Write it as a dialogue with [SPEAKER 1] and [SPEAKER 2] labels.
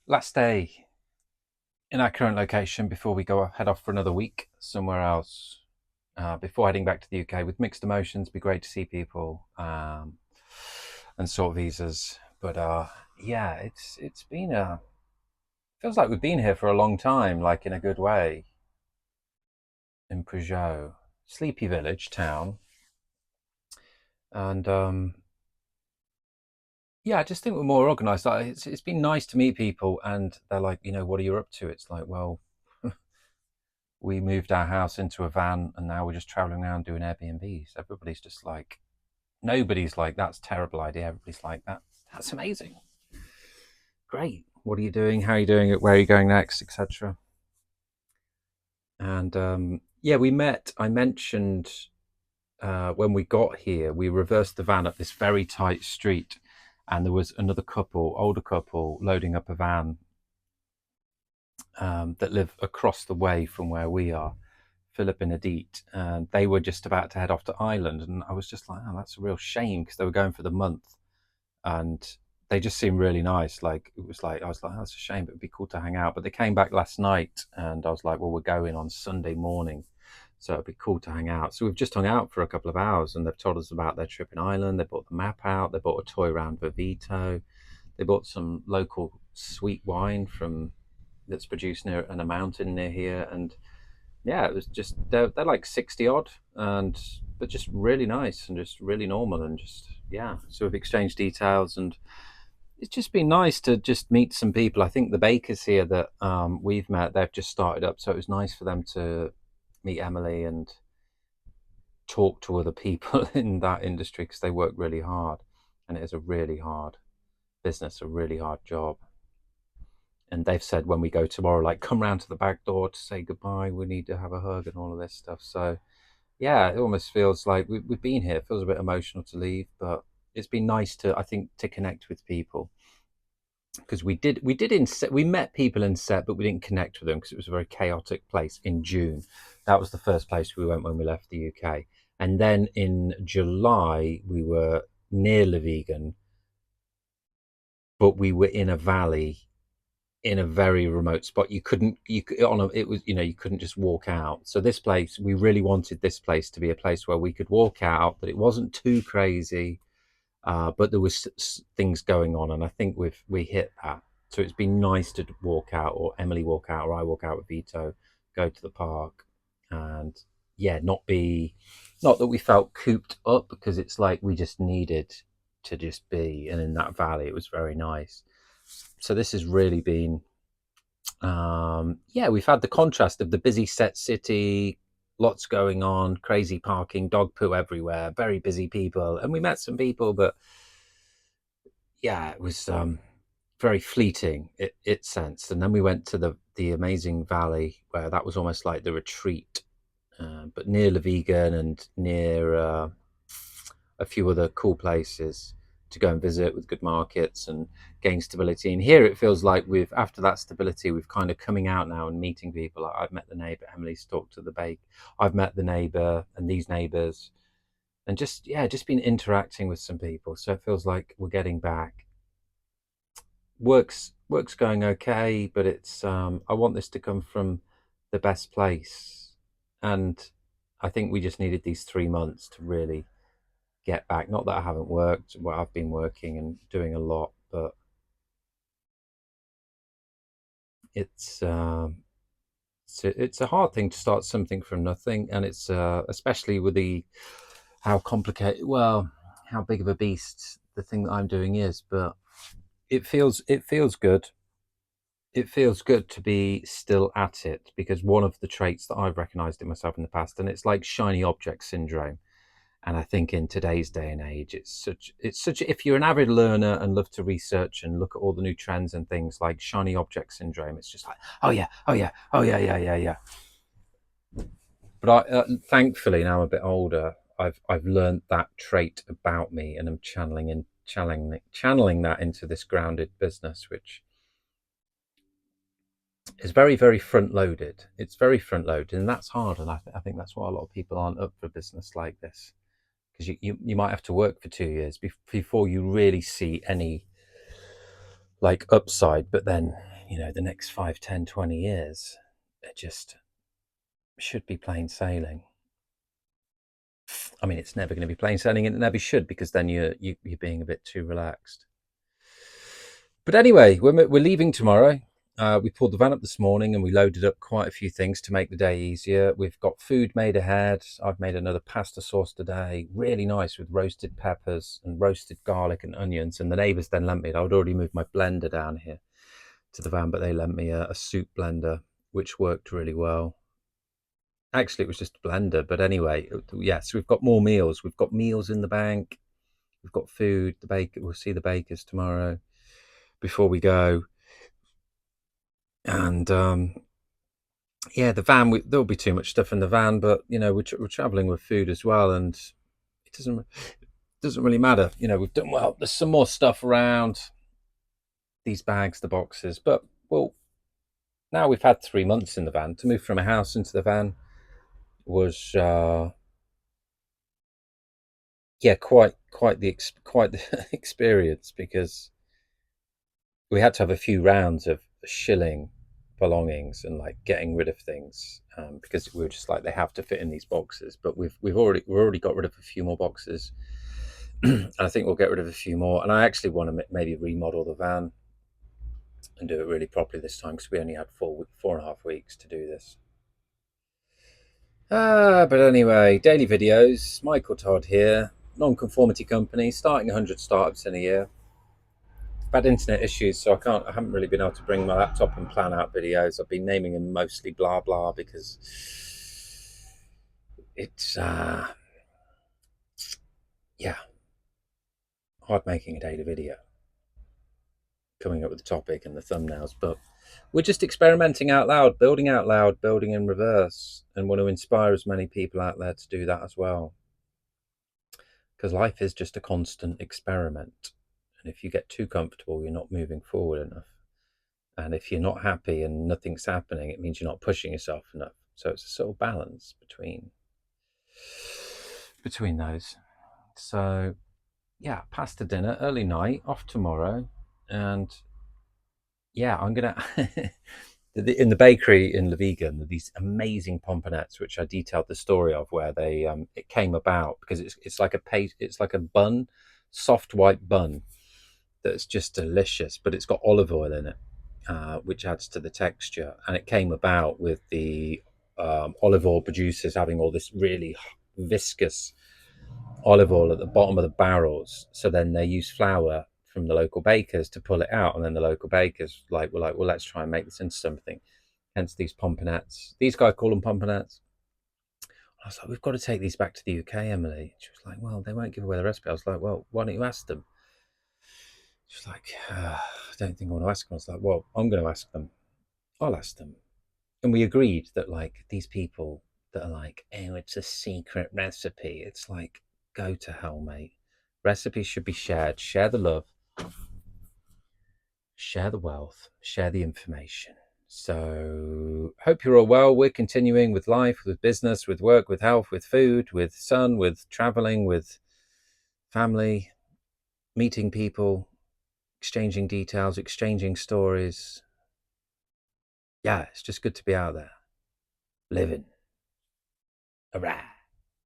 [SPEAKER 1] last day in our current location before we head off for another week somewhere else. Before heading back to the UK with mixed emotions, be great to see people and sort visas. But yeah, it's been a feels like we've been here for a long time, like in a good way. In Peugeot, sleepy village town, and yeah, I just think we're more organised. Like, it's been nice to meet people, and they're like, what are you up to? It's like, well, we moved our house into a van, and now we're just traveling around doing Airbnbs. Everybody's just like, nobody's like, that's a terrible idea. Everybody's like, that's amazing, great. What are you doing? How are you doing it? Where are you going next, etc. And yeah, we met. I mentioned when we got here, we reversed the van up this very tight street, and there was another couple, older couple, loading up a van that live across the way from where we are, Philip and Adit, and they were just about to head off to Ireland. And I was just like, oh, that's a real shame because they were going for the month, and they just seemed really nice. Like it was like I was like, oh, that's a shame. It would be cool to hang out. But they came back last night, and I was like, well, we're going on Sunday morning, so it'd be cool to hang out. So we've just hung out for a couple of hours, and they've told us about their trip in Ireland. They brought the map out. They bought a toy around Vivito. They bought some local sweet wine from that's produced near in a mountain near here, and yeah, it was just they're like 60 odd, and but just really nice and just really normal, and just yeah. So we've exchanged details, and it's just been nice to just meet some people. I think the bakers here that we've met, they've just started up, so it was nice for them to meet Emily and talk to other people in that industry because they work really hard, and it is a really hard business, a really hard job. And they've said when we go tomorrow, like, come round to the back door to say goodbye. We need to have a hug and all of this stuff. So yeah, it almost feels like we've been here. It feels a bit emotional to leave, but it's been nice to, I think, to connect with people because we met people in Set, but we didn't connect with them because it was a very chaotic place in June. That was the first place we went when we left the UK, and then in July we were near Levegan, but we were in a valley in a very remote spot. You couldn't you on a, it was you couldn't just walk out. So this place, we really wanted this place to be a place where we could walk out, that it wasn't too crazy, but there was things going on, and I think we hit that. So it's been nice to walk out, or Emily walk out, or I walk out with Vito, go to the park, and yeah, not that we felt cooped up, because it's like we just needed to just be, and in that valley it was very nice. So this has really been yeah, we've had the contrast of the busy set city, lots going on, crazy parking, dog poo everywhere, very busy people, and we met some people, but yeah, it was very fleeting. It sensed, and then we went to the amazing valley where that was almost like the retreat, but near Levegan and near a few other cool places to go and visit with good markets and gain stability. And here it feels like we've, after that stability, we've kind of coming out now and meeting people. I've met the neighbour, Emily's talked to the bake. I've met the neighbour and these neighbours, and just yeah, just been interacting with some people. So it feels like we're getting back. Work's going okay, but it's I want this to come from the best place, and I think we just needed these 3 months to really get back. Not that I haven't worked, well, I've been working and doing a lot, but it's it's a hard thing to start something from nothing, and it's especially with the how complicated, well, how big of a beast the thing that I'm doing is. But it feels good. It feels good to be still at it, because one of the traits that I've recognized in myself in the past, and it's like shiny object syndrome. And I think in today's day and age, it's such if you're an avid learner and love to research and look at all the new trends and things, like shiny object syndrome, it's just like, oh yeah, oh yeah, oh yeah, yeah, yeah, yeah. But thankfully, now I'm a bit older, I've learned that trait about me, and I'm channeling that into this grounded business, which is very, very front loaded. It's very front loaded, and that's hard. And I think that's why a lot of people aren't up for business like this, because you might have to work for 2 years before you really see any like upside. But then you know, the next 5, 10, 20 years, it just should be plain sailing. I mean, it's never going to be plain sailing, and it never should, because then you're being a bit too relaxed. But anyway, we're leaving tomorrow. We pulled the van up this morning and we loaded up quite a few things to make the day easier. We've got food made ahead. I've made another pasta sauce today, really nice, with roasted peppers and roasted garlic and onions. And the neighbours then lent me, I'd already moved my blender down here to the van, but they lent me a soup blender, which worked really well. Actually, it was just a blender, but anyway, yes, we've got more meals. We've got meals in the bank. We've got food. The baker, we'll see the bakers tomorrow before we go. And yeah, the van, there'll be too much stuff in the van, but you know, we're traveling with food as well, and it doesn't really matter. You know, we've done well. There's some more stuff around, these bags, the boxes, but well, now we've had 3 months in the van. To move from a house into the van was yeah, quite the experience, because we had to have a few rounds of shilling belongings and like getting rid of things, because we were just like, they have to fit in these boxes. But we've already got rid of a few more boxes, and I think we'll get rid of a few more. And I actually want to maybe remodel the van and do it really properly this time, because we only had 4.5 weeks to do this. But anyway, daily videos. Michael Todd here, nonconformity company, starting 100 startups in a year. Bad internet issues, so I haven't really been able to bring my laptop and plan out videos. I've been naming them mostly blah blah, because it's yeah, hard making a daily video, coming up with the topic and the thumbnails. But we're just experimenting out loud, building in reverse, and want to inspire as many people out there to do that as well, because life is just a constant experiment. And if you get too comfortable, you're not moving forward enough. And if you're not happy and nothing's happening, it means you're not pushing yourself enough. So it's a sort of balance between those. So yeah, pasta dinner, early night, off tomorrow. And yeah, I'm gonna in the bakery in Levigan, these amazing pomponettes, which I detailed the story of, where they it came about because it's like a bun, soft white bun that's just delicious, but it's got olive oil in it, which adds to the texture. And it came about with the olive oil producers having all this really viscous olive oil at the bottom of the barrels. So then they use flour from the local bakers to pull it out, and then the local bakers were like, well, let's try and make this into something. Hence these pomponettes. These guys call them pomponettes. I was like, we've got to take these back to the UK, Emily. She was like, well, they won't give away the recipe. I was like, well, why don't you ask them? She's like, I don't think I want to ask them. I was like, well, I'm going to ask them. I'll ask them. And we agreed that, like, these people that are like, oh, it's a secret recipe. It's like, go to hell, mate. Recipes should be shared. Share the love, share the wealth, share the information. So hope you're all well. We're continuing with life, with business, with work, with health, with food, with sun, with traveling, with family, meeting people, exchanging details, exchanging stories. Yeah, it's just good to be out there living. Hurrah.